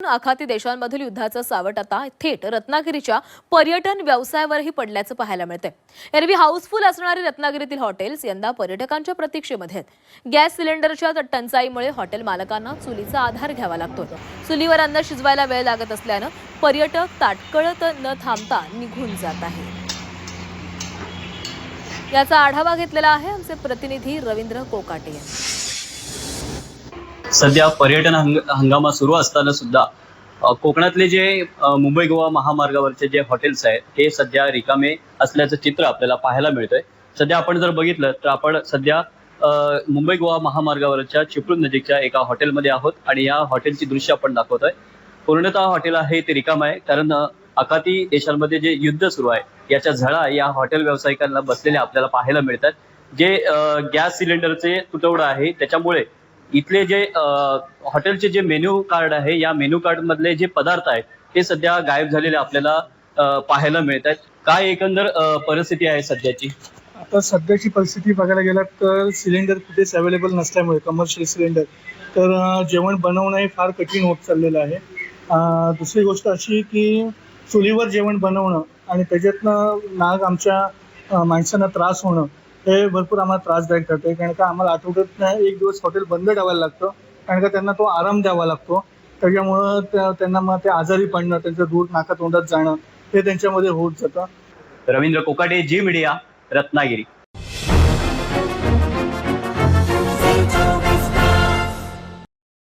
आखाती देशांमधील युद्धाचं सावट आता थेट रत्नागिरीच्या पर्यटन व्यवसायावरही पडल्याचं पाहायला मिळतंय। एरवी हाऊसफुल असणारी रत्नागिरीतील हॉटेल्स यंदा पर्यटकांच्या प्रतीक्षेमध्ये आहेत। गॅस सिलेंडरच्या टंचाईमुळे हॉटेल मालकांना चुलीचा आधार घ्यावा लागतोय। चुलीवर अन्न शिजवायला वेळ लागत असल्यानं पर्यटक ताटकळत न थांबता निघून जात आहेत। याचा आढावा घेतलेला आहे आमचे प्रतिनिधी रवींद्र कोकाटे यांनी। सध्या पर्यटन हंगामा सुरू असताना सुद्धा कोकणातले जे मुंबई गोवा महामार्गावरचे जे हॉटेल्स आहेत हे सध्या रिकामे असल्याचं चित्र आपल्याला पाहायला मिळतंय। सध्या आपण जर बघितलं तर आपण सध्या मुंबई गोवा महामार्गावरच्या चिपळूण नजीकच्या एका हॉटेलमध्ये आहोत आणि या हॉटेलची दृश्य आपण दाखवतोय। पूर्णतः हॉटेल आहे ते रिकाम आहे, कारण आखाती देशांमध्ये जे युद्ध सुरू आहे याच्या झळा या हॉटेल व्यावसायिकांना बसलेल्या आपल्याला पाहायला मिळतात। जे गॅस सिलेंडरचे तुटवडा आहे त्याच्यामुळे इथले जे हॉटेलचे जे मेन्यू कार्ड आहे या मेन्यू कार्ड मधले जे पदार्थ आहेत ते सध्या गायब झालेले आपल्याला पाहायला मिळत आहेत। काय एकंदर परिस्थिती आहे सध्याची? आता सध्याची परिस्थिती बघायला गेला तर सिलेंडर कुठेच अवेलेबल नसल्यामुळे कमर्शियल सिलेंडर तर जेवण बनवणं हे फार कठीण होत चाललेलं आहे। दुसरी गोष्ट अशी की चुलीवर जेवण बनवणं आणि त्याच्यातनं नाग आमच्या माणसांना त्रास होणं हे भरपूर आम्हाला त्रासदायक ठरते, कारण का आम्हाला आठवड्यातनं एक दिवस हॉटेल बंद ठेवायला लागतं, कारण का त्यांना तो आराम द्यावा लागतो। त्याच्यामुळं त्यांना मग ते आजारी पडणं, त्यांचं दूध नाका तोंडात जाणं हे त्यांच्यामध्ये होत जातं। रवींद्र कोकाटे, जी मीडिया, रत्नागिरी।